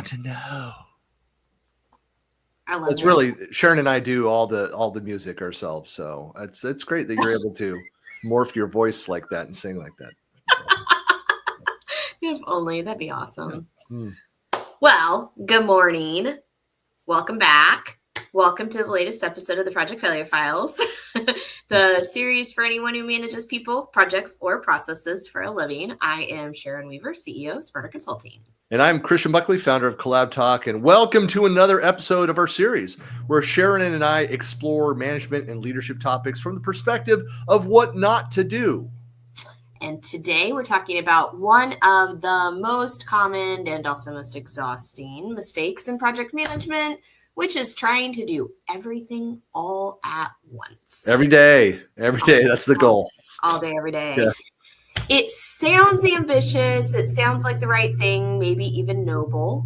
want to know. I love It's it. really Sharon and I do all the music ourselves, so it's great that you're able to morph your voice like that and sing like that. If only, that'd be awesome. Yeah. Well, good morning. Welcome back. Welcome to the latest episode of the Project Failure Files, the series for anyone who manages people, projects, or processes for a living. I am Sharon Weaver, CEO of Smarter Consulting. And I'm Christian Buckley, founder of Collab Talk, and welcome to another episode of our series where Sharon and I explore management and leadership topics from the perspective of what not to do. And today we're talking about one of the most common and also most exhausting mistakes in project management, which is trying to do everything all at once. Every day. That's the goal. All day, every day. Yeah. It sounds ambitious. It sounds like the right thing, maybe even noble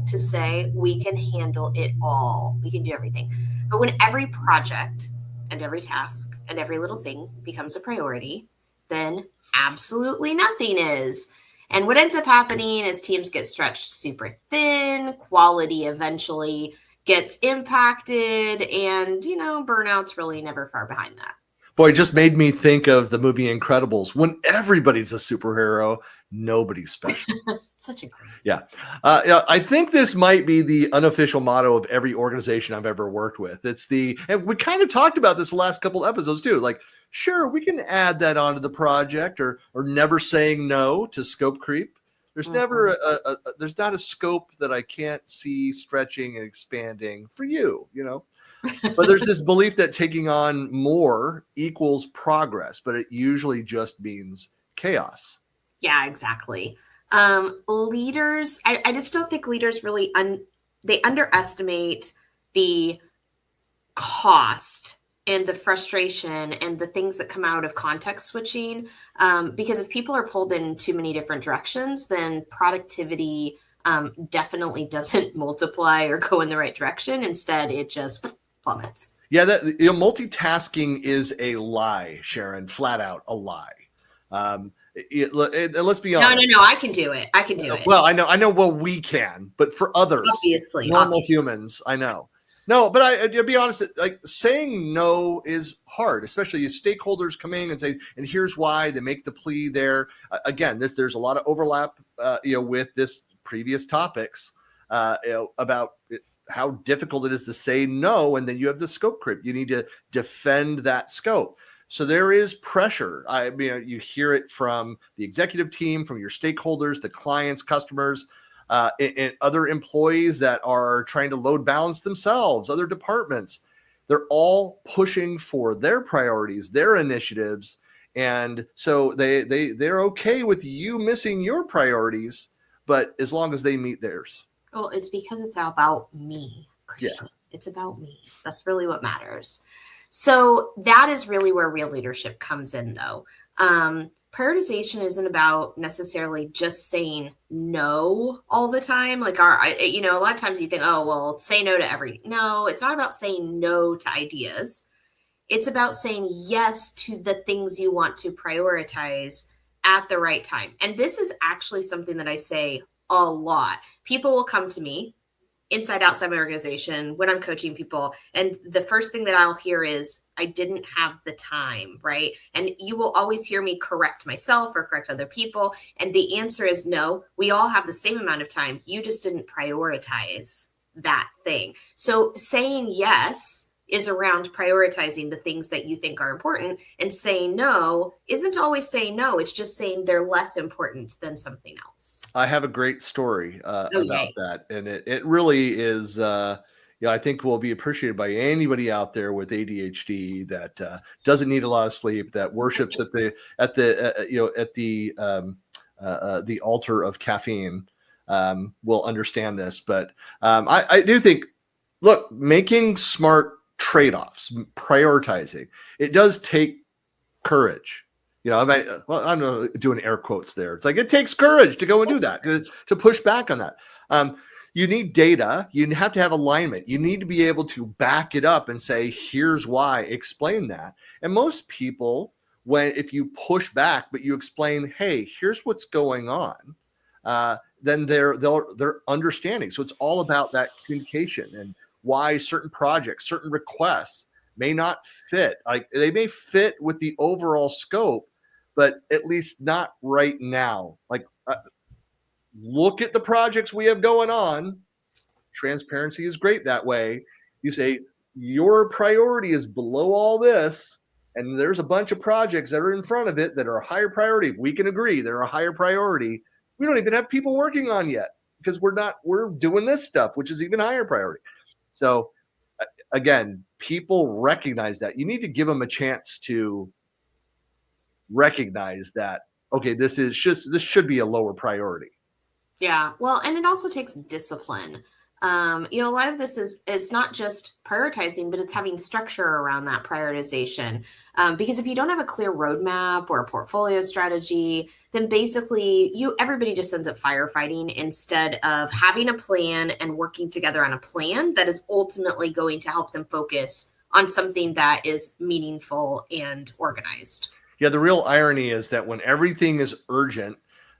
to say we can handle it all. We can do everything. But when every project and every task and every little thing becomes a priority, then absolutely nothing is. And what ends up happening is teams get stretched super thin, quality eventually gets impacted, and, burnout's really never far behind that. Boy, it just made me think of the movie Incredibles. When everybody's a superhero, nobody's special. Such a great. Yeah. I think this might be the unofficial motto of every organization I've ever worked with. And we kind of talked about this the last couple episodes too. Like, sure, we can add that onto the project or never saying no to scope creep. There's never there's not a scope that I can't see stretching and expanding for you, But there's this belief that taking on more equals progress, but it usually just means chaos. Yeah, exactly. Leaders, I just don't think leaders really, they underestimate the cost and the frustration and the things that come out of context switching. Because if people are pulled in too many different directions, then productivity definitely doesn't multiply or go in the right direction. Instead, it just plummets. Yeah, multitasking is a lie, Sharon, flat out a lie. Let's be honest. No, I can do it. Well, I know. Well, we can, but for others, normal humans, I know. No, but I'll be honest. Like saying no is hard, especially if stakeholders come in and say, and here's why. They make the plea there. Again, there's a lot of overlap, with this previous topics, about how difficult it is to say no, and then you have the scope creep. You need to defend that scope. So there is pressure. You hear it from the executive team, from your stakeholders, the clients, customers, and other employees that are trying to load balance themselves, other departments. They're all pushing for their priorities, their initiatives. And so they're okay with you missing your priorities, but as long as they meet theirs. Well, it's because it's about me, Christian. Yeah. It's about me. That's really what matters. So that is really where real leadership comes in, though. Prioritization isn't about necessarily just saying no all the time. Like a lot of times you think, oh, well, say no to everything. No, it's not about saying no to ideas. It's about saying yes to the things you want to prioritize at the right time. And this is actually something that I say a lot. People will come to me inside, outside my organization when I'm coaching people. And the first thing that I'll hear is, I didn't have the time, right? And you will always hear me correct myself or correct other people. And the answer is no, we all have the same amount of time. You just didn't prioritize that thing. So saying yes is around prioritizing the things that you think are important, and saying no isn't always saying no. It's just saying they're less important than something else. I have a great story about that. And it really is, I think will be appreciated by anybody out there with ADHD that doesn't need a lot of sleep, that worships at the altar of caffeine, will understand this. But I do think, look, making smart trade-offs, prioritizing, it does take courage. I'm doing air quotes there. It's like it takes courage to go and do that, to push back on that. You need data. You have to have alignment. You need to be able to back it up and say, here's why, explain that. And most people, if you push back, but you explain, hey, here's what's going on, then they're understanding. So it's all about that communication and why certain projects, certain requests may not fit. Like they may fit with the overall scope, but at least not right now. Like look at the projects we have going on. Transparency is great that way. You say your priority is below all this, and there's a bunch of projects that are in front of it that are a higher priority. We can agree they're a higher priority. We don't even have people working on yet because we're doing this stuff, which is even higher priority. So again, people recognize that. You need to give them a chance to recognize that, okay, this should be a lower priority. Yeah. Well, and it also takes discipline. A lot of this is not just prioritizing, but it's having structure around that prioritization. Because if you don't have a clear roadmap or a portfolio strategy, then basically everybody just ends up firefighting instead of having a plan and working together on a plan that is ultimately going to help them focus on something that is meaningful and organized. Yeah, the real irony is that when everything is urgent,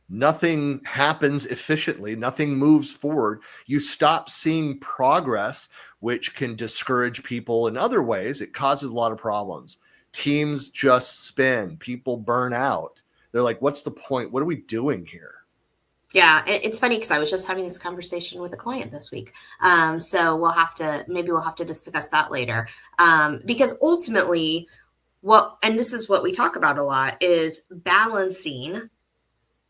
nothing happens efficiently, nothing moves forward. You stop seeing progress, which can discourage people in other ways. It causes a lot of problems. Teams just spin, people burn out. They're like, what's the point? What are we doing here? Yeah, it's funny because I was just having this conversation with a client this week. So we'll have to discuss that later. Because ultimately, and this is what we talk about a lot, is balancing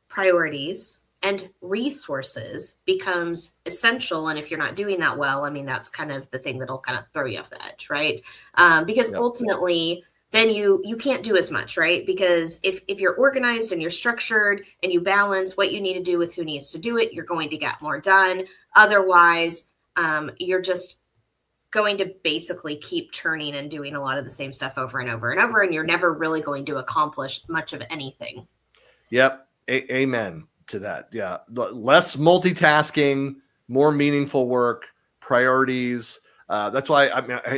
priorities and resources becomes essential. And if you're not doing that well, I mean, that's kind of the thing that'll kind of throw you off the edge, right? Because ultimately, then you can't do as much, right? Because if you're organized and you're structured and you balance what you need to do with who needs to do it, you're going to get more done. Otherwise, you're just going to basically keep turning and doing a lot of the same stuff over and over and over, and you're never really going to accomplish much of anything. Yep. Amen to that. Yeah. Less multitasking, more meaningful work, priorities. That's why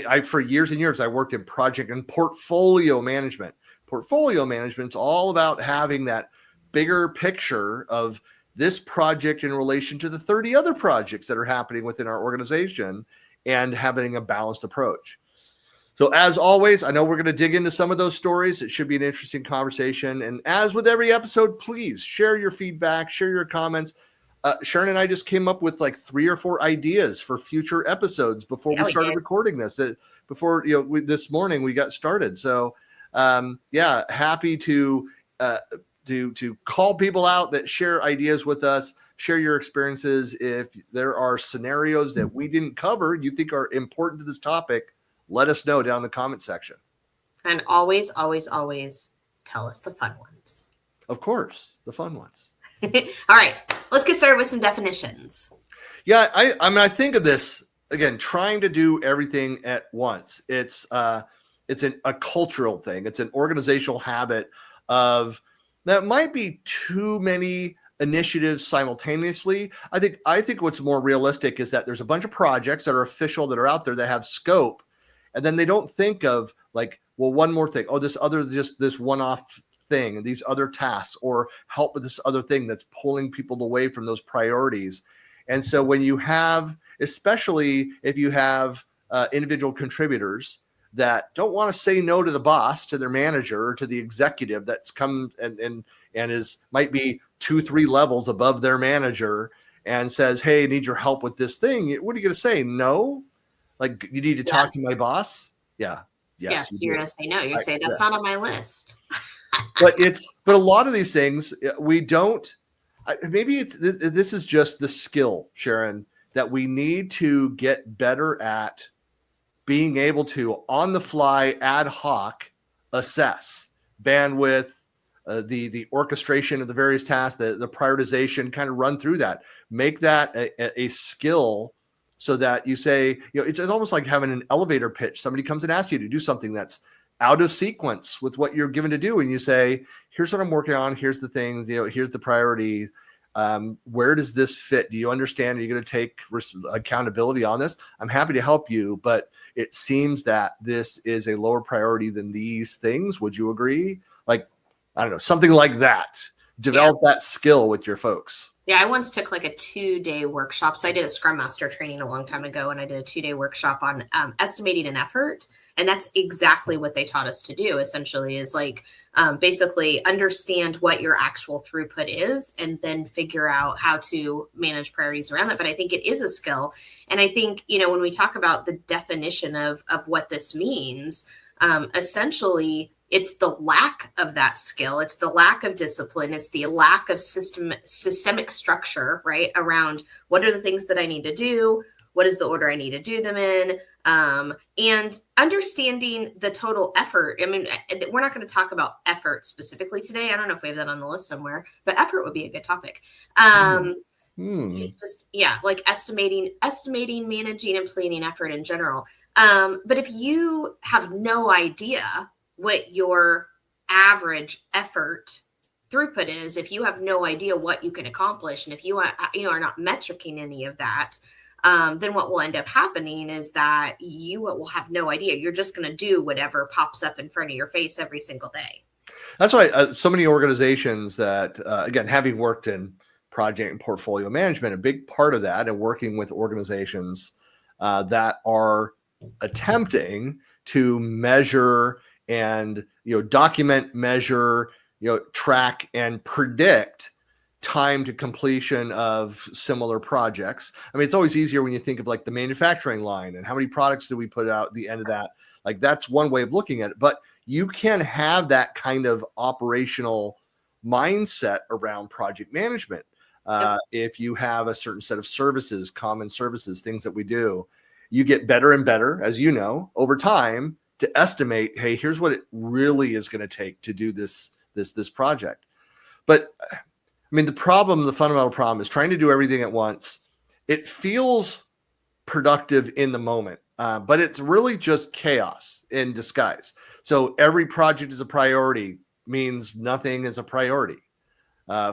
I for years and years, I worked in project and portfolio management. Portfolio management is all about having that bigger picture of this project in relation to the 30 other projects that are happening within our organization and having a balanced approach. So as always, I know we're going to dig into some of those stories. It should be an interesting conversation. And as with every episode, please share your feedback, share your comments. Sharon and I just came up with like 3 or 4 ideas for future episodes before we started recording this. Before this morning we got started. So happy to call people out that share ideas with us. Share your experiences. If there are scenarios that we didn't cover, you think are important to this topic, let us know down in the comment section. And always, always, always tell us the fun ones. Of course, the fun ones. All right, let's get started with some definitions. Yeah, I think of this, again, trying to do everything at once. It's a cultural thing. It's an organizational habit of that might be too many initiatives simultaneously. I think what's more realistic is that there's a bunch of projects that are official, that are out there, that have scope. And then they don't think of like, well, one more thing. Oh, just this one-off thing, and these other tasks, or help with this other thing that's pulling people away from those priorities. And so when you have, especially if you have individual contributors that don't want to say no to the boss, to their manager, or to the executive that's come and might be 2-3 levels above their manager and says, hey, I need your help with this thing. What are you going to say? No? Like, you need to talk to my boss? Yeah. Yes, you're going to say no. You say that's not on my list. but a lot of these things we don't. This is just the skill, Sharon, that we need to get better at being able to, on the fly, ad hoc, assess bandwidth, the orchestration of the various tasks, the prioritization, kind of run through that, make that a skill. So that you say, it's almost like having an elevator pitch. Somebody comes and asks you to do something that's out of sequence with what you're given to do. And you say, here's what I'm working on. Here's the things, here's the priority. Where does this fit? Do you understand? Are you going to take accountability on this? I'm happy to help you, but it seems that this is a lower priority than these things. Would you agree? Like, I don't know, something like that. Develop that skill with your folks. Yeah, I once took like a 2-day workshop. So I did a Scrum Master training a long time ago, and I did a 2-day workshop on estimating an effort. And that's exactly what they taught us to do, essentially, is like basically understand what your actual throughput is and then figure out how to manage priorities around that. But I think it is a skill. And I think, when we talk about the definition of what this means, essentially, it's the lack of that skill. It's the lack of discipline. It's the lack of systemic structure, right? Around what are the things that I need to do? What is the order I need to do them in? And understanding the total effort. I mean, we're not going to talk about effort specifically today. I don't know if we have that on the list somewhere, but effort would be a good topic. Like estimating, managing, and planning effort in general. But if you have no idea what your average effort throughput is, if you have no idea what you can accomplish, and if you are not metricing any of that, then what will end up happening is that you will have no idea. You're just going to do whatever pops up in front of your face every single day. That's why so many organizations that, again, having worked in project and portfolio management, a big part of that, and working with organizations that are attempting to measure and document, measure, track and predict time to completion of similar projects. I mean, it's always easier when you think of like the manufacturing line and how many products do we put out at the end of that. Like that's one way of looking at it, but you can have that kind of operational mindset around project management. If you have a certain set of services, common services, things that we do, you get better and better, as you know, over time to estimate, hey, here's what it really is going to take to do this project. But I mean, the fundamental problem is trying to do everything at once. It feels productive in the moment, but it's really just chaos in disguise. So every project is a priority means nothing is a priority.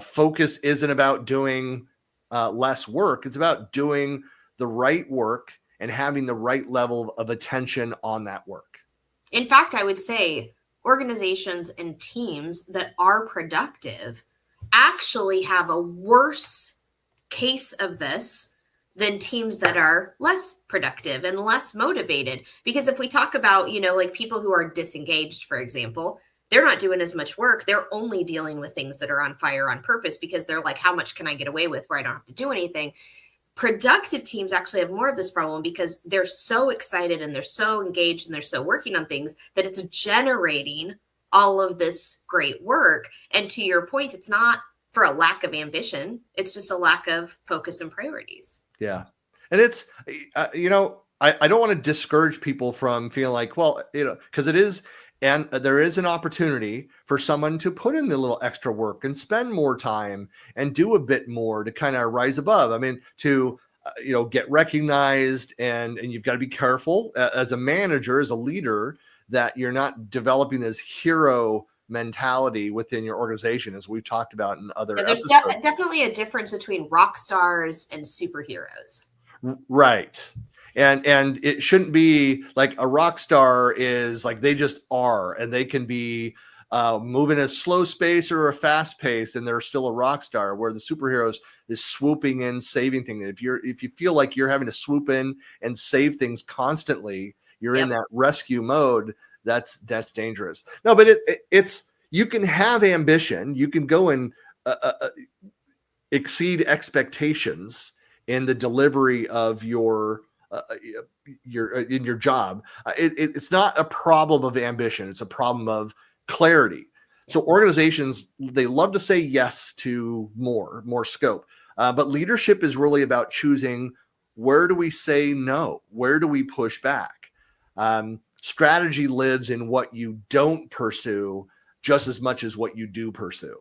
Focus isn't about doing less work. It's about doing the right work and having the right level of attention on that work. In fact, I would say organizations and teams that are productive actually have a worse case of this than teams that are less productive and less motivated. Because if we talk about, like people who are disengaged, for example, they're not doing as much work. They're only dealing with things that are on fire on purpose because they're like, how much can I get away with where I don't have to do anything? Productive teams actually have more of this problem because they're so excited and they're so engaged and they're so working on things that it's generating all of this great work. And to your point, it's not for a lack of ambition. It's just a lack of focus and priorities. Yeah. And it's, I don't want to discourage people from feeling like, well, because it is, and there is an opportunity for someone to put in the little extra work and spend more time and do a bit more to kind of rise above. I mean, to, get recognized, and you've got to be careful as a manager, as a leader, that you're not developing this hero mentality within your organization, as we've talked about in other episodes. There's definitely a difference between rock stars and superheroes. Right. And it shouldn't be like a rock star is like they just are, and they can be moving at a slow pace or a fast pace, and they're still a rock star. Where the superheroes is swooping in, saving things. If you feel like you're having to swoop in and save things constantly, you're in that rescue mode. That's dangerous. No, but it's you can have ambition. You can go and exceed expectations in the delivery of your job. It's not a problem of ambition. It's a problem of clarity. So organizations, they love to say yes to more scope. But leadership is really about choosing, where do we say no? Where do we push back? Strategy lives in what you don't pursue just as much as what you do pursue.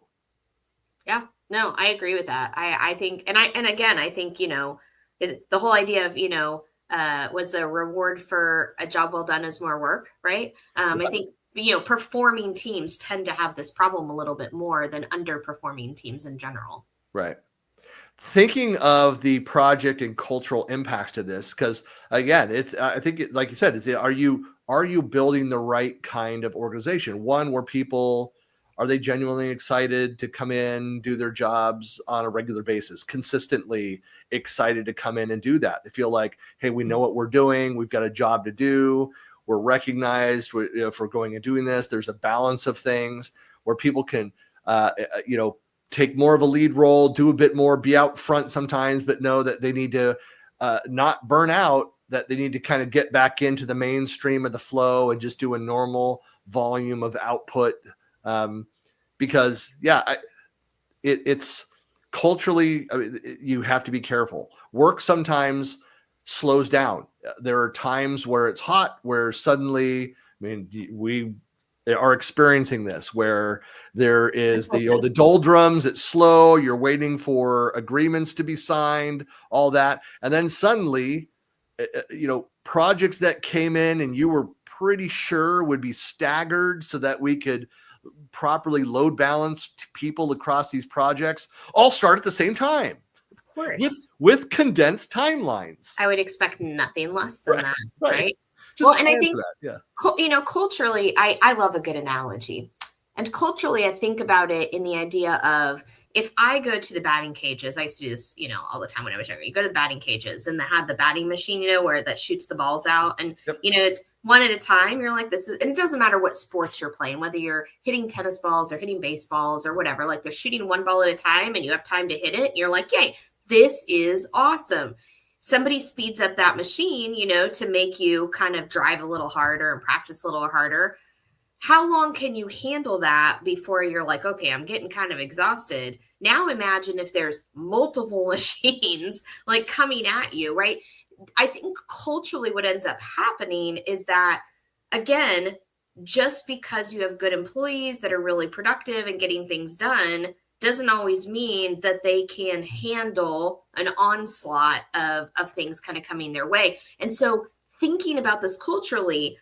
Yeah, no, I agree with that. I think, I think, the whole idea of, was the reward for a job well done is more work, right? I think, performing teams tend to have this problem a little bit more than underperforming teams in general. Right. Thinking of the project and cultural impacts to this, because again, it's, I think, like you said, are you building the right kind of organization? One where people Are they genuinely excited to come in, do their jobs on a regular basis, consistently excited to come in and do that? They feel like, hey, we know what we're doing. We've got a job to do. We're recognized for going and doing this. There's a balance of things where people can, take more of a lead role, do a bit more, be out front sometimes, but know that they need to not burn out, that they need to kind of get back into the mainstream of the flow and just do a normal volume of output. Because it's culturally, you have to be careful. Work sometimes slows down. There are times where it's hot, where suddenly, we are experiencing this, where there is the doldrums, it's slow, you're waiting for agreements to be signed, all that. And then suddenly, projects that came in and you were pretty sure would be staggered so that we could properly load balance people across these projects all start at the same time. Of course. With condensed timelines. I would expect nothing less than that, right? And I think, culturally, I love a good analogy. And culturally, I think about it in the idea of, if I go to the batting cages, I used to do this, all the time when I was younger. You go to the batting cages and they have the batting machine, where that shoots the balls out. And, it's one at a time. You're like, and it doesn't matter what sports you're playing, whether you're hitting tennis balls or hitting baseballs or whatever, like they're shooting one ball at a time and you have time to hit it. And you're like, yay, this is awesome. Somebody speeds up that machine, to make you kind of drive a little harder and practice a little harder. How long can you handle that before you're like, okay, I'm getting kind of exhausted? Now imagine if there's multiple machines like coming at you, right? I think culturally what ends up happening is that, again, just because you have good employees that are really productive and getting things done doesn't always mean that they can handle an onslaught of things kind of coming their way. And so thinking about this culturally,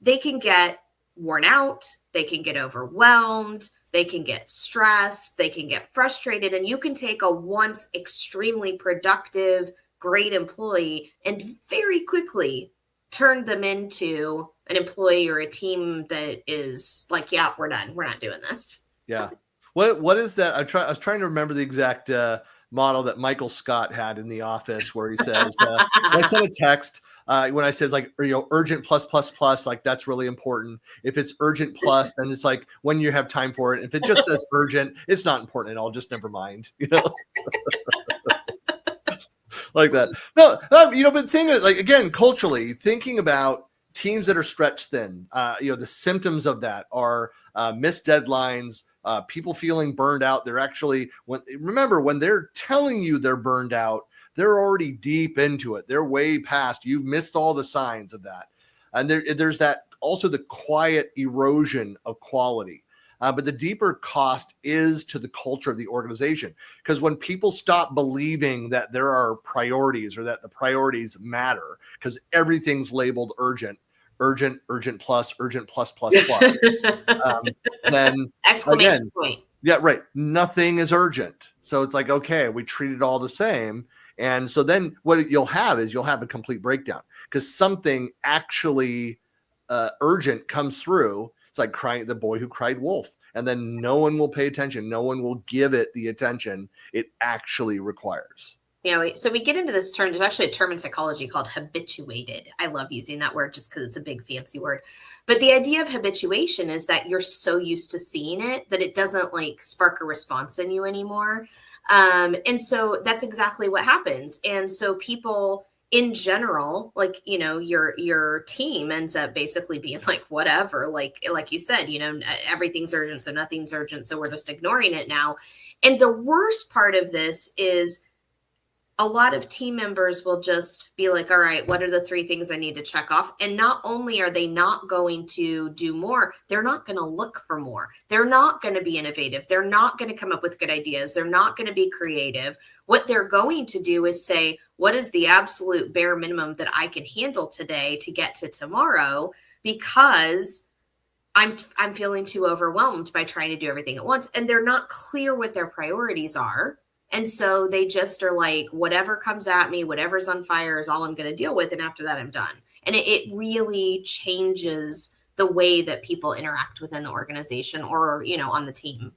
they can get worn out, they can get overwhelmed, they can get stressed, they can get frustrated, and you can take a once extremely productive, great employee and very quickly turn them into an employee or a team that is like, yeah, we're done. We're not doing this. Yeah. What is that? I was trying to remember the exact model that Michael Scott had in The Office, where he says, I sent a text when I said urgent plus, like that's really important. If it's urgent plus, then it's like when you have time for it. If it just says urgent, it's not important at all. Just never mind, like that. No, but again, culturally, thinking about teams that are stretched thin, the symptoms of that are missed deadlines, people feeling burned out. They're actually, when they're telling you they're burned out, they're already deep into it. They're way past. You've missed all the signs of that. And there's that also the quiet erosion of quality. But the deeper cost is to the culture of the organization. Because when people stop believing that there are priorities or that the priorities matter, because everything's labeled urgent plus, then exclamation point. Yeah, right. Nothing is urgent. So it's like, okay, we treat it all the same. And so then what you'll have is a complete breakdown, because something actually urgent comes through. It's like the boy who cried wolf. And then no one will pay attention. No one will give it the attention it actually requires. So we get into this term. There's actually a term in psychology called habituated. I love using that word just because it's a big fancy word. But the idea of habituation is that you're so used to seeing it that it doesn't spark a response in you anymore. And so that's exactly what happens. And so people in general, your team ends up basically being like, whatever, like you said, everything's urgent, so nothing's urgent. So we're just ignoring it now. And the worst part of this is a lot of team members will just be like, all right, what are the 3 things I need to check off? And not only are they not going to do more, they're not going to look for more. They're not going to be innovative. They're not going to come up with good ideas. They're not going to be creative. What they're going to do is say, what is the absolute bare minimum that I can handle today to get to tomorrow? Because I'm feeling too overwhelmed by trying to do everything at once. And they're not clear what their priorities are. And so they just are like, whatever comes at me, whatever's on fire is all I'm going to deal with. And after that, I'm done. And it really changes the way that people interact within the organization or, on the team.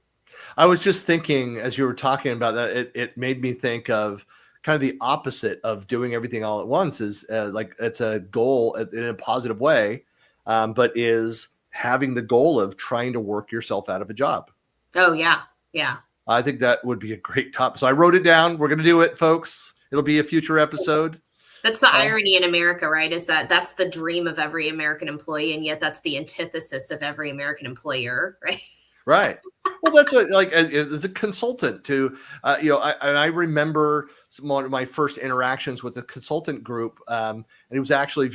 I was just thinking as you were talking about that, it made me think of kind of the opposite of doing everything all at once is like it's a goal in a positive way, but is having the goal of trying to work yourself out of a job. Oh, yeah. Yeah. I think that would be a great topic. So I wrote it down. We're going to do it, folks. It'll be a future episode. That's the irony in America, right? Is that's the dream of every American employee. And yet that's the antithesis of every American employer, right? Right. Well, that's as a consultant to, I remember one of my first interactions with the consultant group. And it was actually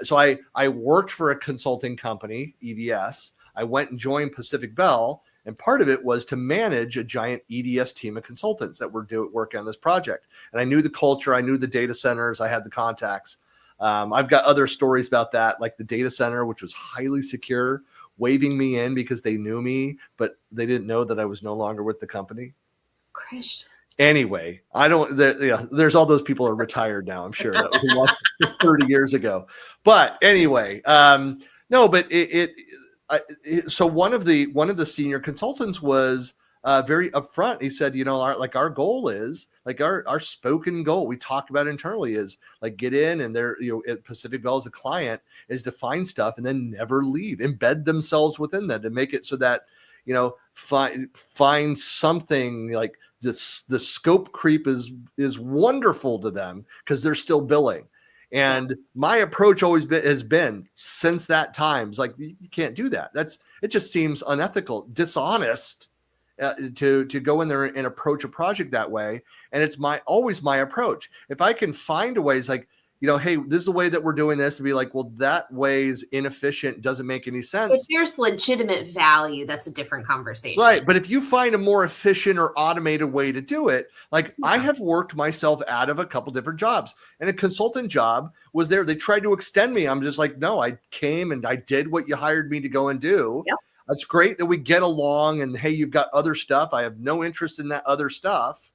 so I worked for a consulting company, EDS. I went and joined Pacific Bell. And part of it was to manage a giant EDS team of consultants that were working on this project. And I knew the culture, I knew the data centers, I had the contacts. I've got other stories about that, like the data center, which was highly secure, waving me in because they knew me, but they didn't know that I was no longer with the company. Christian. Anyway, there's all those people are retired now. I'm sure that was 30 years ago. But anyway, no, but so one of the senior consultants was very upfront. He said, our goal is like our spoken goal we talk about internally is like get in and they're, at Pacific Bell as a client is to find stuff and then never leave, embed themselves within that and make it so that, find something like this. The scope creep is wonderful to them because they're still billing. And my approach has been since that time, it's like, you can't do that. It just seems unethical, dishonest to go in there and approach a project that way. And it's always my approach. If I can find a way, it's like, hey, this is the way that we're doing this, to be like, well, that way is inefficient, doesn't make any sense. If there's legitimate value, that's a different conversation. Right. But if you find a more efficient or automated way to do it, like I have worked myself out of a couple different jobs, and a consultant job was there. They tried to extend me. I'm just like, no, I came and I did what you hired me to go and do. Yep. It's great that we get along and hey, you've got other stuff. I have no interest in that other stuff.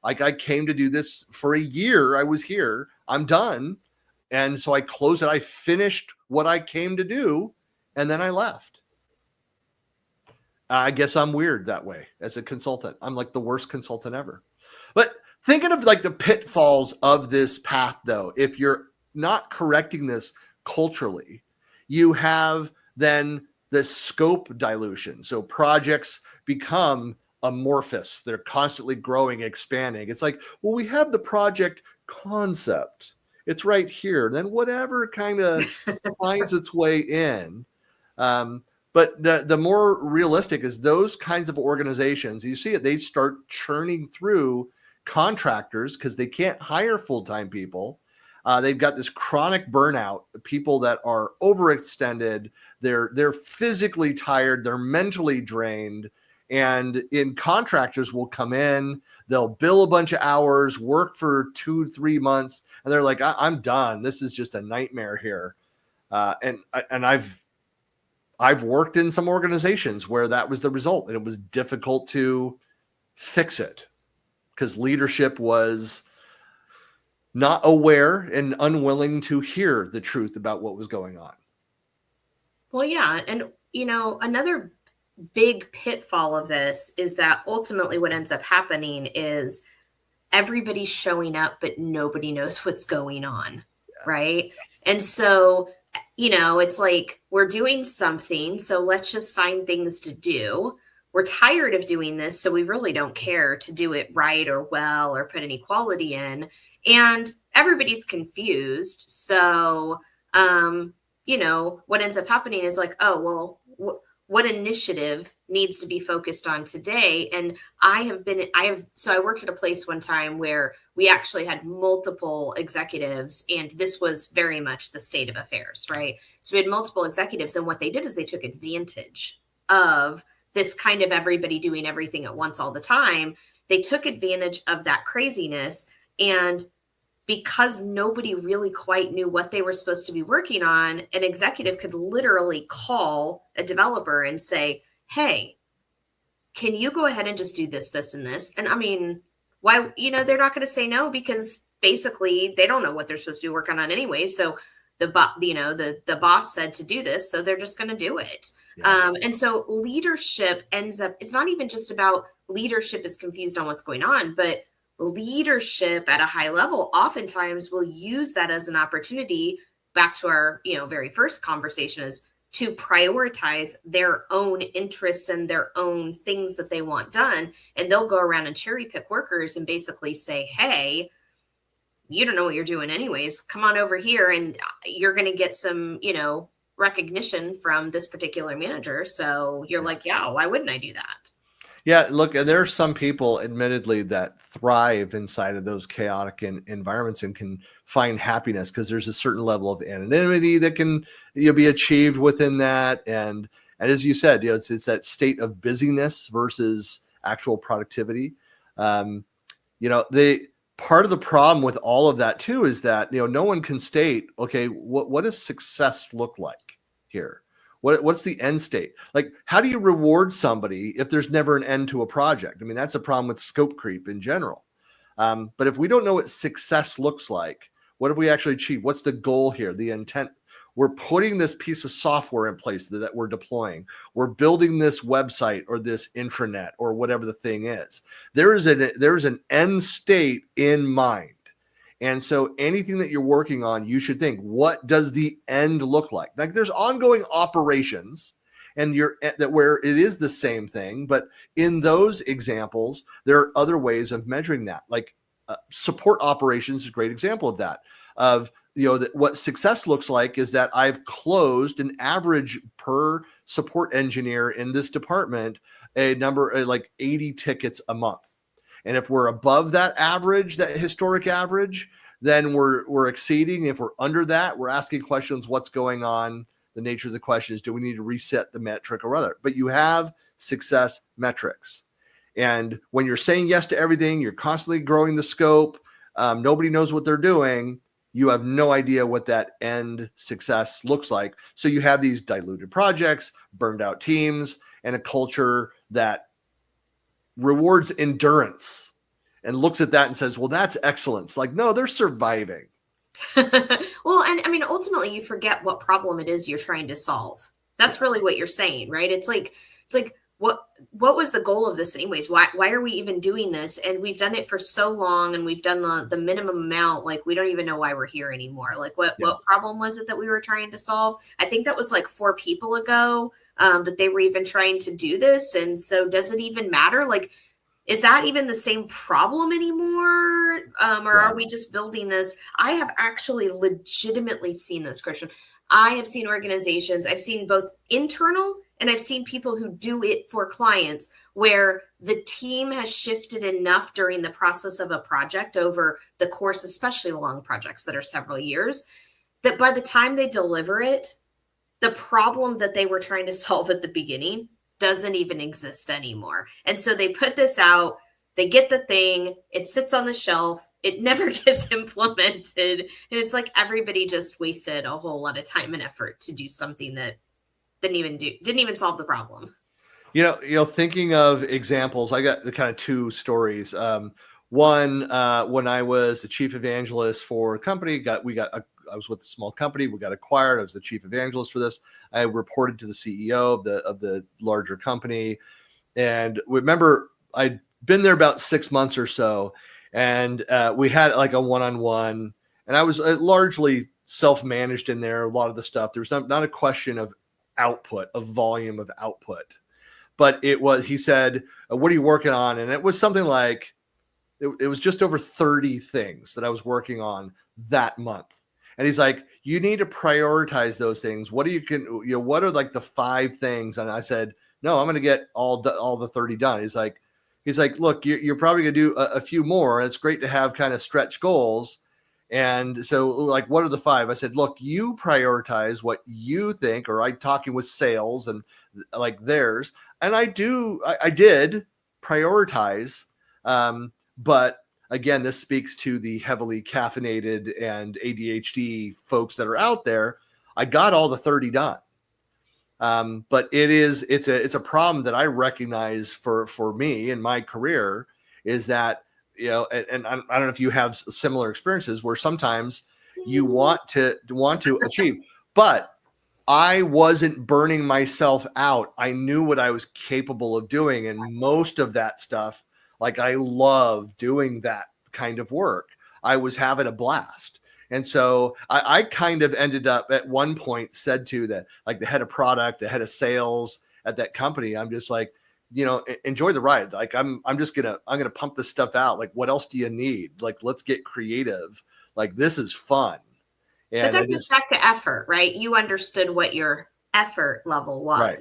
Like I came to do this for a year. I was here. I'm done. And so I closed it. I finished what I came to do. And then I left. I guess I'm weird that way as a consultant. I'm like the worst consultant ever. But thinking of like the pitfalls of this path, though, if you're not correcting this culturally, you have then the scope dilution. So projects become amorphous. They're constantly growing, expanding. It's like, well, we have the project concept. It's right here. Then whatever kind of finds its way in. But the more realistic is those kinds of organizations, you see it, they start churning through contractors because they can't hire full-time people. They've got this chronic burnout, people that are overextended. They're physically tired. They're mentally drained. And contractors will come in, they'll bill a bunch of hours, work for 2-3 months, and they're like, I'm done. This is just a nightmare here. And I've worked in some organizations where that was the result, and it was difficult to fix it because leadership was not aware and unwilling to hear the truth about what was going on. Well, yeah. And, another big pitfall of this is that ultimately what ends up happening is everybody's showing up, but nobody knows what's going on. Yeah. Right. And so, it's like we're doing something. So let's just find things to do. We're tired of doing this. So we really don't care to do it right or well or put any quality in. And everybody's confused. So, what ends up happening is like, oh, well, what initiative needs to be focused on today? And I worked at a place one time where we actually had multiple executives, and this was very much the state of affairs, right? So we had multiple executives, and what they did is they took advantage of this kind of everybody doing everything at once all the time. They took advantage of that craziness, and because nobody really quite knew what they were supposed to be working on, an executive could literally call a developer and say, hey, can you go ahead and just do this, this, and this? And I mean, why, they're not going to say no because basically they don't know what they're supposed to be working on anyway. So the boss said to do this, so they're just going to do it. Yeah. And so leadership ends up, it's not even just about leadership is confused on what's going on, but leadership at a high level oftentimes will use that as an opportunity, back to our, very first conversation, is to prioritize their own interests and their own things that they want done. And they'll go around and cherry pick workers and basically say, hey, you don't know what you're doing anyways. Come on over here and you're going to get some, recognition from this particular manager. So you're like, yeah, why wouldn't I do that? Yeah, look, there are some people, admittedly, that thrive inside of those chaotic environments and can find happiness because there's a certain level of anonymity that can be achieved within that. And as you said, it's that state of busyness versus actual productivity. The part of the problem with all of that too is that no one can state, okay, what does success look like here? What's the end state? Like, how do you reward somebody if there's never an end to a project? I mean, that's a problem with scope creep in general. But if we don't know what success looks like, what have we actually achieved? What's the goal here? The intent? We're putting this piece of software in place that we're deploying. We're building this website or this intranet or whatever the thing is. There is an end state in mind. And so anything that you're working on, you should think, what does the end look like? Like, there's ongoing operations and where it is the same thing. But in those examples, there are other ways of measuring that. Like support operations is a great example of that. What success looks like is that I've closed an average per support engineer in this department, a number like 80 tickets a month. And if we're above that average, that historic average, then we're exceeding. If we're under that, we're asking questions, what's going on? The nature of the question is, do we need to reset the metric or other? But you have success metrics. And when you're saying yes to everything, you're constantly growing the scope, nobody knows what they're doing, you have no idea what that end success looks like. So you have these diluted projects, burned out teams, and a culture that rewards endurance and looks at that and says, well, that's excellence. Like, no, they're surviving. Well, and I mean, ultimately you forget what problem it is you're trying to solve. That's really what you're saying, right? It's like, what was the goal of this anyways? Why are we even doing this? And we've done it for so long and we've done the minimum amount. Like, we don't even know why we're here anymore. Like, what problem was it that we were trying to solve? I think that was like 4 people ago that they were even trying to do this. And so does it even matter? Like, is that even the same problem anymore? Or are we just building this? I have actually legitimately seen this, Christian. I have seen organizations, I've seen both internal and I've seen people who do it for clients where the team has shifted enough during the process of a project over the course, especially long projects that are several years, that by the time they deliver it, the problem that they were trying to solve at the beginning doesn't even exist anymore. And so they put this out, they get the thing, it sits on the shelf, it never gets implemented. And it's like everybody just wasted a whole lot of time and effort to do something that didn't even solve the problem. Thinking of examples, I got kind of 2 stories. One, when I was the chief evangelist for a company, I was with a small company, we got acquired. I was the chief evangelist for this. I reported to the CEO of the larger company. And remember, I'd been there about 6 months or so. And we had like a one-on-one, and I was largely self-managed in there. A lot of the stuff, there was not a question of output, of volume of output, but he said, what are you working on? And it was something like, it was just over 30 things that I was working on that month. And he's like, you need to prioritize those things. What are like the 5 things? And I said, no, I'm going to get all the 30 done. He's like, look, you're probably going to do a few more. And it's great to have kind of stretch goals. And so, like, what are the 5? I said, look, you prioritize what you think, or I'm talking with sales and like theirs. And I did prioritize. But again, this speaks to the heavily caffeinated and ADHD folks that are out there. I got all the 30 done. But it's a problem that I recognize for me in my career is that, and I don't know if you have similar experiences where sometimes you want to achieve. But I wasn't burning myself out. I knew what I was capable of doing. And most of that stuff, like I love doing that kind of work. I was having a blast. And so I kind of ended up at one point said to the head of product, the head of sales at that company, I'm just like, enjoy the ride. Like I'm gonna pump this stuff out. Like, what else do you need? Like, let's get creative. Like, this is fun. And but that goes back to effort, right? You understood what your effort level was. Right.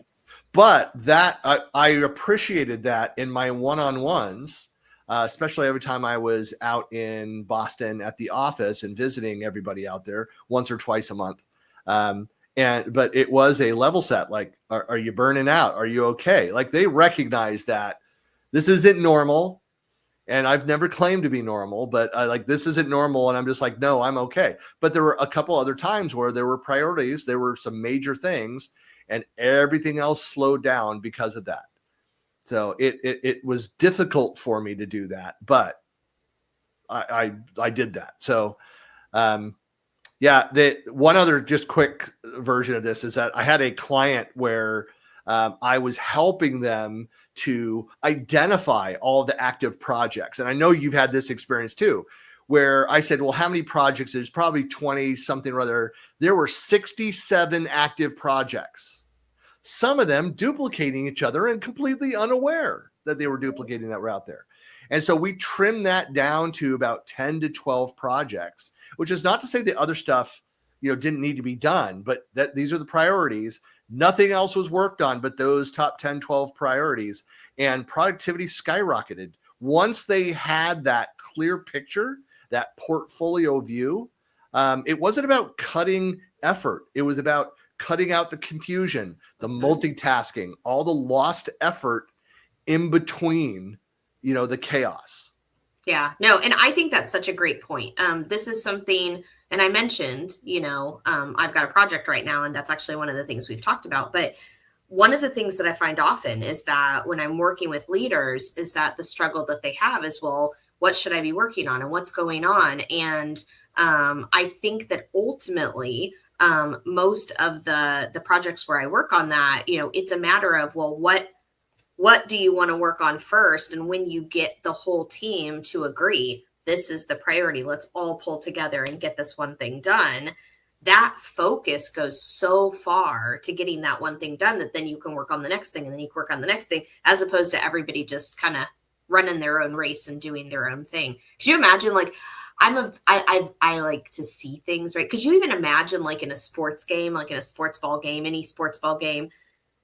But that I appreciated that in my one-on-ones, especially every time I was out in Boston at the office and visiting everybody out there once or twice a month. But it was a level set. Like, are you burning out? Are you okay? Like, they recognize that this isn't normal. And I've never claimed to be normal, but this isn't normal. And I'm just like, no, I'm okay. But there were a couple other times where there were priorities. There were some major things and everything else slowed down because of that. So it was difficult for me to do that, but I did that. So, the one other just quick version of this is that I had a client where I was helping them to identify all the active projects. And I know you've had this experience too, where I said, well, how many projects? There's probably 20 something or other. There were 67 active projects, some of them duplicating each other and completely unaware that they were duplicating that were out there. And so we trimmed that down to about 10 to 12 projects, which is not to say the other stuff, didn't need to be done, but that these are the priorities. Nothing else was worked on but those top 10, 12 priorities, and productivity skyrocketed. Once they had that clear picture, that portfolio view, it wasn't about cutting effort. It was about cutting out the confusion, the multitasking, all the lost effort in between, the chaos. Yeah, no. And I think that's such a great point. This is something, and I mentioned, I've got a project right now, and that's actually one of the things we've talked about. But one of the things that I find often is that when I'm working with leaders is that the struggle that they have is, well, what should I be working on and what's going on? And I think that ultimately, most of the projects where I work on that, it's a matter of, well, what do you want to work on first? And when you get the whole team to agree, this is the priority, let's all pull together and get this one thing done. That focus goes so far to getting that one thing done that then you can work on the next thing and then you can work on the next thing, as opposed to everybody just kind of running their own race and doing their own thing. Could you imagine, like, I like to see things, right? Could you even imagine, like, in a sports game, like in a sports ball game, any sports ball game,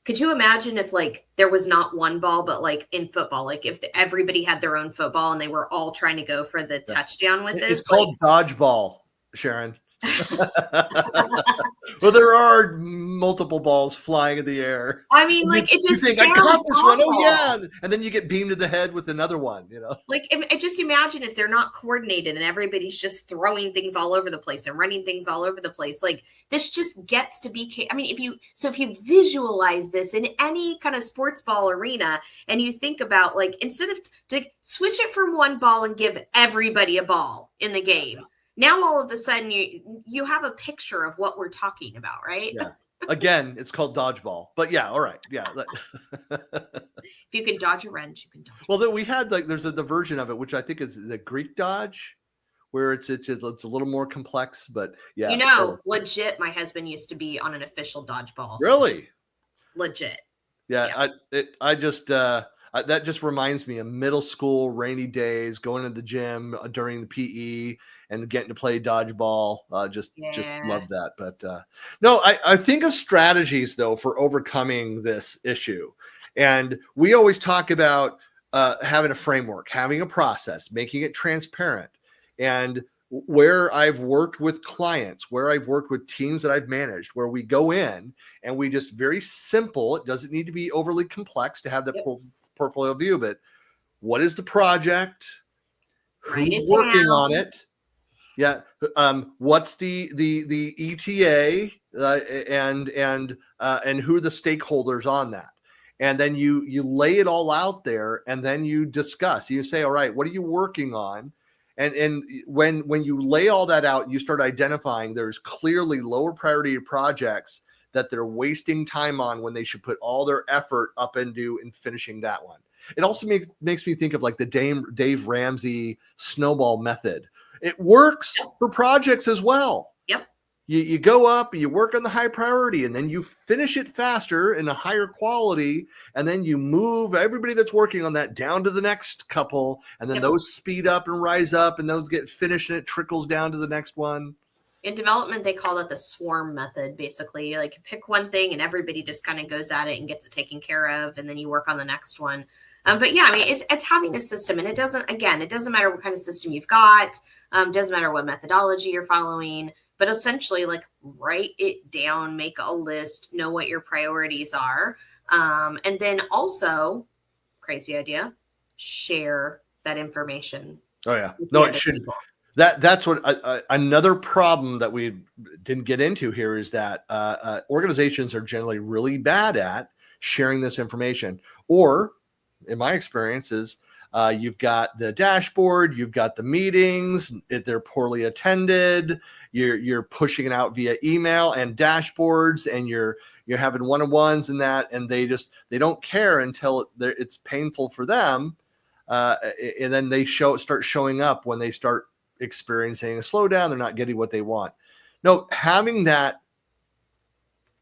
could you imagine if, like, there was not one ball, but like in football, like if everybody had their own football and they were all trying to go for the touchdown with this? It's called dodgeball, Sharon. Well, there are multiple balls flying in the air. I mean, like, it just you think, sounds I caught this awful. one. Oh yeah, and then you get beamed to the head with another one. Like, just imagine if they're not coordinated and everybody's just throwing things all over the place and running things all over the place. Like, this just gets to be. I mean, if you visualize this in any kind of sports ball arena, and you think about, like, instead of to switch it from one ball and give everybody a ball in the game. Now, all of a sudden, you have a picture of what we're talking about, right? Yeah. Again, it's called dodgeball. But yeah, all right. Yeah. If you can dodge a wrench, you can dodge. Well, then we had, like, there's the version of it, which I think is the Greek dodge, where it's a little more complex. But yeah. Legit, my husband used to be on an official dodgeball. Really? Legit. Yeah. That just reminds me of middle school rainy days, going to the gym during the PE and getting to play dodgeball. Just love that. But no, I think of strategies, though, for overcoming this issue. And we always talk about having a framework, having a process, making it transparent. And where I've worked with clients, where I've worked with teams that I've managed, where we go in and we just very simple, it doesn't need to be overly complex to have that portfolio view, but what is the project? Who's working on it? Yeah. What's the ETA and who are the stakeholders on that? And then you lay it all out there, and then you discuss. You say, all right, what are you working on? And when you lay all that out, you start identifying there's clearly lower priority projects that they're wasting time on when they should put all their effort up into in finishing that one. It also makes me think of like the Dave Ramsey snowball method. It works for projects as well. Yep. You go up, you work on the high priority, and then you finish it faster in a higher quality, and then you move everybody that's working on that down to the next couple, and then those speed up and rise up, and those get finished, and it trickles down to the next one. In development, they call it the swarm method, basically. Like you pick one thing, and everybody just kind of goes at it and gets it taken care of, and then you work on the next one. But yeah, I mean, it's having a system, and it doesn't matter what kind of system you've got. Doesn't matter what methodology you're following. But essentially, like, write it down, make a list, know what your priorities are. And then also, crazy idea, share that information. Oh, yeah. No, it should. That's what another problem that we didn't get into here is that organizations are generally really bad at sharing this information. Or, in my experience, is you've got the dashboard, you've got the meetings, they're poorly attended. You're pushing it out via email and dashboards, and you're having one-on-ones and that, and they don't care until it's painful for them, and then they start showing up when they start experiencing a slowdown. They're not getting what they want. No, having that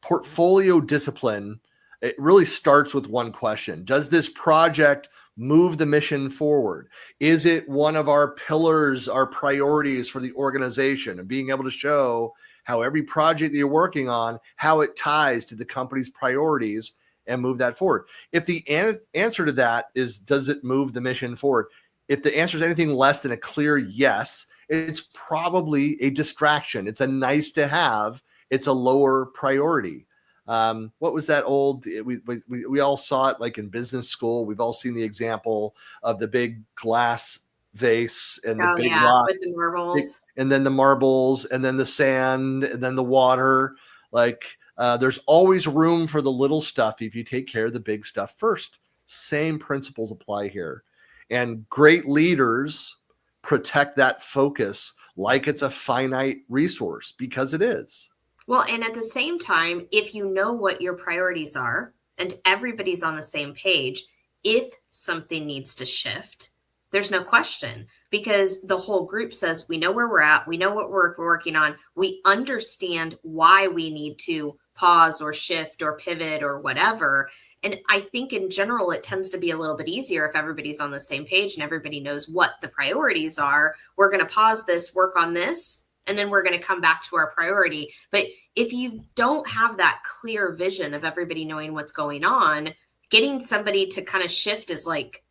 portfolio discipline, it really starts with one question: does this project move the mission forward? Is it one of our pillars, our priorities for the organization? And being able to show how every project that you're working on, how it ties to the company's priorities and move that forward. If the answer to that is, does it move the mission forward? If the answer is anything less than a clear yes, it's probably a distraction. It's a nice to have. It's a lower priority. What was that old? We all saw it like in business school. We've all seen the example of the big glass vase and the big rocks, with the marbles, and then the marbles, and then the sand, and then the water. Like there's always room for the little stuff if you take care of the big stuff first. Same principles apply here, and great leaders protect that focus like it's a finite resource, because it is. Well, and at the same time, if you know what your priorities are and everybody's on the same page, if something needs to shift, there's no question, because the whole group says, we know where we're at, we know what we're working on, we understand why we need to pause or shift or pivot or whatever. And I think in general, it tends to be a little bit easier if everybody's on the same page and everybody knows what the priorities are. We're going to pause this, work on this, and then we're going to come back to our priority. But if you don't have that clear vision of everybody knowing what's going on, getting somebody to kind of shift is like,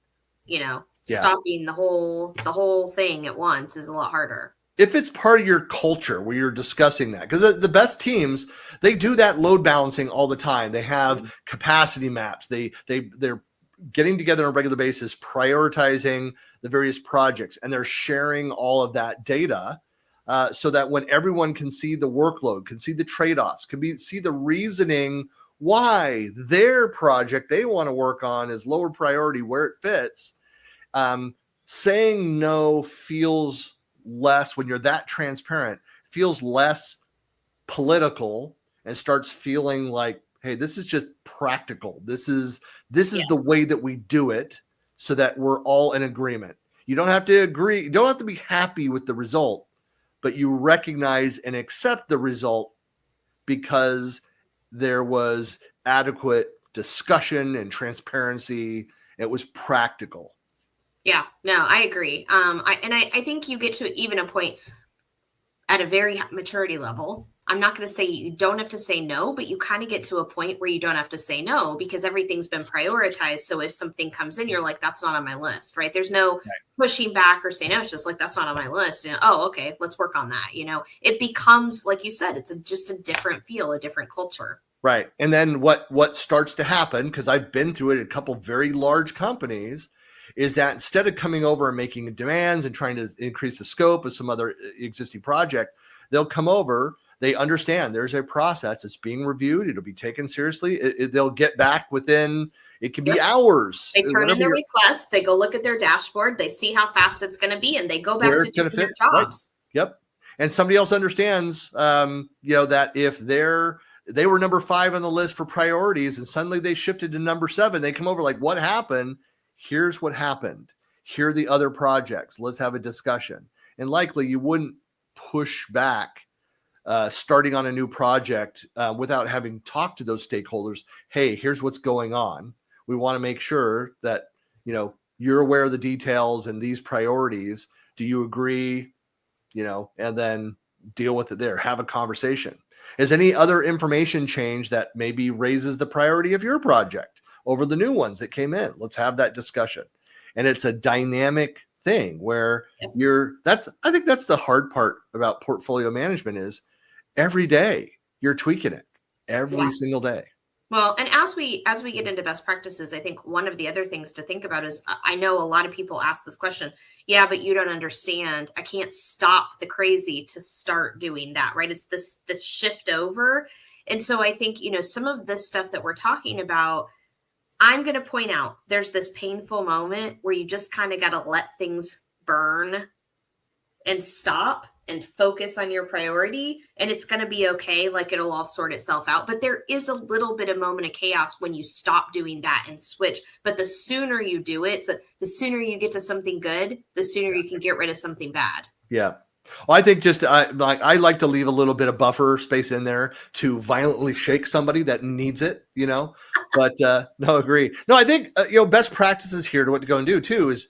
stopping the whole thing at once is a lot harder. If it's part of your culture where you're discussing that, because the best teams, they do that load balancing all the time. They have capacity maps. They're getting together on a regular basis, prioritizing the various projects, and they're sharing all of that data. So that when everyone can see the workload, can see the trade-offs, see the reasoning why their project they want to work on is lower priority, where it fits. Saying no feels less, when you're that transparent, feels less political and starts feeling like, hey, this is just practical. This is the way that we do it, so that we're all in agreement. You don't have to agree. You don't have to be happy with the result, but you recognize and accept the result because there was adequate discussion and transparency. It was practical. Yeah, no, I agree. I think you get to even a point at a very maturity level. I'm not going to say you don't have to say no, but you kind of get to a point where you don't have to say no because everything's been prioritized. So if something comes in, you're like, that's not on my list, right? There's no pushing back or saying no. It's just like, that's not on my list. Oh, okay, let's work on that. It becomes, like you said, it's just a different feel, a different culture. Right. And then what starts to happen, because I've been through it at a couple of very large companies, is that instead of coming over and making demands and trying to increase the scope of some other existing project, they'll come over, they understand there's a process. It's being reviewed. It'll be taken seriously. They'll get back within, it can be hours. They turn in their request. They go look at their dashboard. They see how fast it's going to be, and they go back to doing their jobs. Right. Yep. And somebody else understands, that if they were number 5 on the list for priorities and suddenly they shifted to number 7, they come over like, what happened? Here's what happened. Here are the other projects. Let's have a discussion. And likely you wouldn't push back starting on a new project without having talked to those stakeholders. Hey, here's what's going on. We want to make sure that, you're aware of the details and these priorities. Do you agree? And then deal with it there. Have a conversation. Is any other information change that maybe raises the priority of your project over the new ones that came in? Let's have that discussion. And it's a dynamic thing where I think that's the hard part about portfolio management is every day you're tweaking it every single day. Well, and as we get into best practices, I think one of the other things to think about is I know a lot of people ask this question. Yeah, but you don't understand. I can't stop the crazy to start doing that, right? It's this shift over. And so I think, some of this stuff that we're talking about, I'm going to point out there's this painful moment where you just kind of got to let things burn and stop and focus on your priority, and it's going to be okay. Like it'll all sort itself out. But there is a little bit of moment of chaos when you stop doing that and switch. But the sooner you do it, so the sooner you get to something good, the sooner you can get rid of something bad. Yeah. Well, I think I like to leave a little bit of buffer space in there to violently shake somebody that needs it, but no, agree. No, I think, best practices here to what to go and do too is,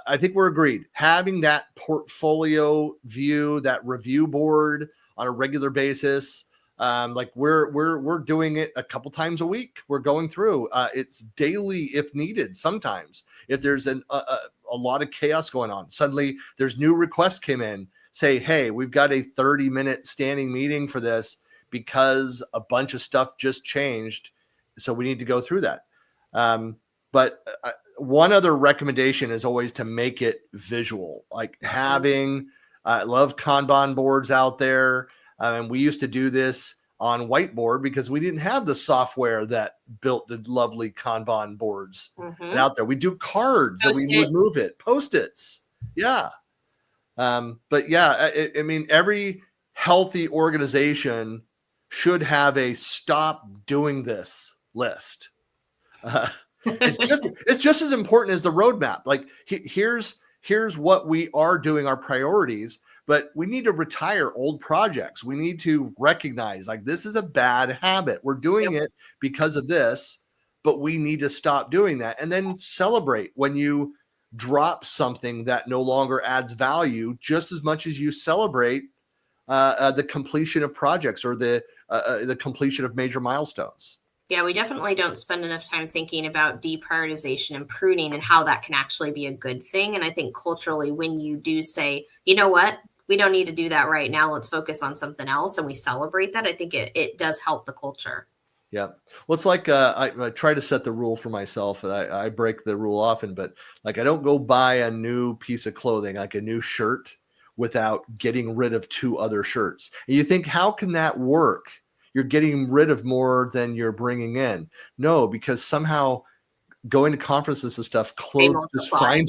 I think we're agreed. Having that portfolio view, that review board on a regular basis, like we're doing it a couple times a week. We're going through. It's daily if needed. Sometimes if there's a lot of chaos going on, suddenly there's new requests came in. Say, hey, we've got a 30-minute standing meeting for this because a bunch of stuff just changed, so we need to go through that. But one other recommendation is always to make it visual, like having, I love Kanban boards out there. And we used to do this on whiteboard because we didn't have the software that built the lovely Kanban boards out there. We do cards and we would move it, Post-its. Yeah. But yeah, I mean, every healthy organization should have a stop doing this list. It's just as important as the roadmap. Like here's what we are doing, our priorities, but we need to retire old projects. We need to recognize like this is a bad habit. We're doing it because of this, but we need to stop doing that. And then celebrate when you drop something that no longer adds value, just as much as you celebrate the completion of projects or the completion of major milestones. Yeah, we definitely don't spend enough time thinking about deprioritization and pruning and how that can actually be a good thing. And I think culturally, when you do say, you know what, we don't need to do that right now, let's focus on something else, and we celebrate that, I think it does help the culture. Yeah. Well, it's like I try to set the rule for myself, and I break the rule often, but like I don't go buy a new piece of clothing, like a new shirt, without getting rid of 2 other shirts. And you think, how can that work? You're getting rid of more than you're bringing in. No, because somehow going to conferences and stuff, clothes just find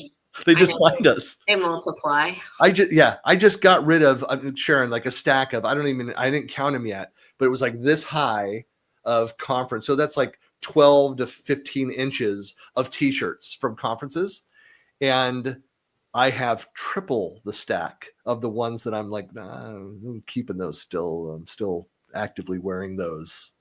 us. They multiply. I just got rid of, Sharon, like a stack of, I didn't count them yet, but it was like this high of conference. So that's like 12 to 15 inches of t-shirts from conferences. And I have triple the stack of the ones that I'm like, I'm keeping those still. I'm still actively wearing those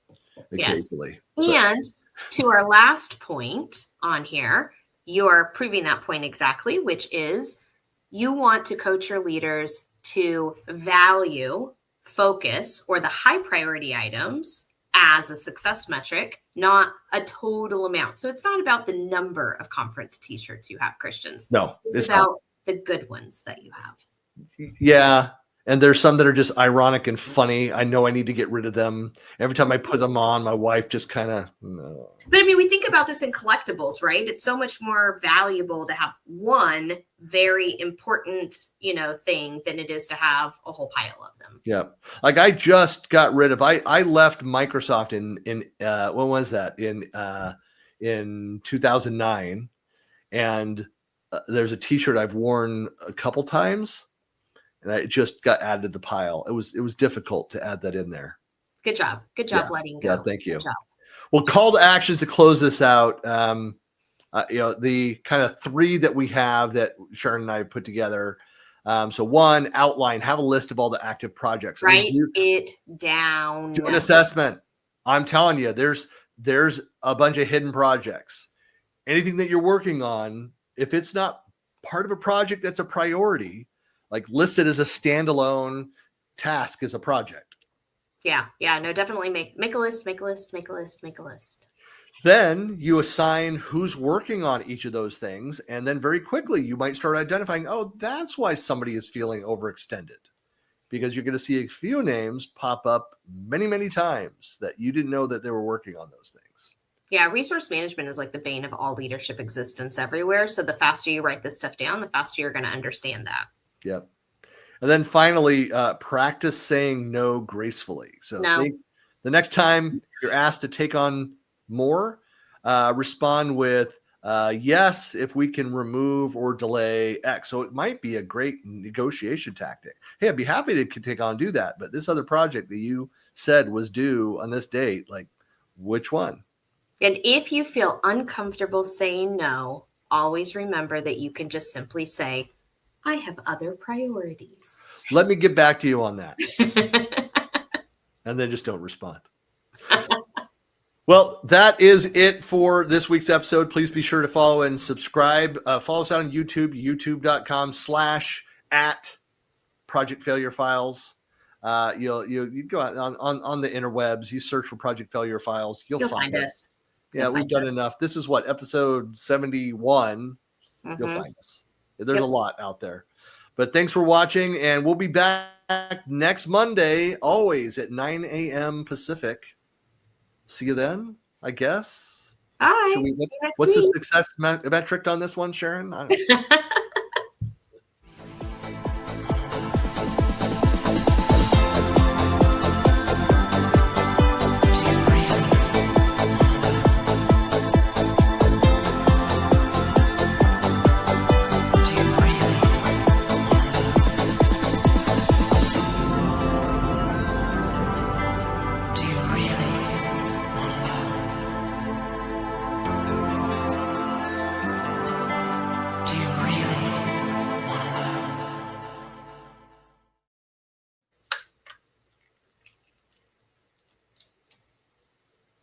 occasionally. Yes. And to our last point on here, you're proving that point exactly, which is you want to coach your leaders to value, focus, or the high priority items as a success metric, not a total amount. So it's not about the number of conference t-shirts you have, Christians. No, it's about the good ones that you have. Yeah. And there's some that are just ironic and funny. I know I need to get rid of them. Every time I put them on, my wife just kind of. No. But I mean, we think about this in collectibles, right? It's so much more valuable to have one very important, thing than it is to have a whole pile of them. Yeah. Like I just got rid of, I left Microsoft in when was that? In 2009. And there's a t-shirt I've worn a couple times. And I just got added to the pile. It was difficult to add that in there. Good job. Good job letting go. Yeah, thank you. Well, call to actions to close this out. The kind of 3 that we have that Sharon and I put together. So 1, outline, have a list of all the active projects. Write it down. Do an assessment. I'm telling you, there's a bunch of hidden projects. Anything that you're working on, if it's not part of a project that's a priority, like list it as a standalone task as a project. Yeah. No, definitely make a list. Then you assign who's working on each of those things. And then very quickly, you might start identifying, oh, that's why somebody is feeling overextended. Because you're going to see a few names pop up many, many times that you didn't know that they were working on those things. Yeah, resource management is like the bane of all leadership existence everywhere. So the faster you write this stuff down, the faster you're going to understand that. Yep. And then finally, practice saying no gracefully. So the next time you're asked to take on more, respond with yes, if we can remove or delay X. So it might be a great negotiation tactic. Hey, I'd be happy to take on, do that. But this other project that you said was due on this date, like which one? And if you feel uncomfortable saying no, always remember that you can just simply say, I have other priorities. Let me get back to you on that. And then just don't respond. Well, that is it for this week's episode. Please be sure to follow and subscribe. Follow us out on YouTube, youtube.com/@Project Failure Files. You go out on the interwebs, you search for Project Failure Files. You'll find us. Yeah, we've done enough. This is what, episode 71. Mm-hmm. You'll find us. There's a lot out there. But thanks for watching, and we'll be back next Monday, always at 9 a.m. Pacific. See you then, I guess. All right. What's the success metric on this one, Sharon? I don't know.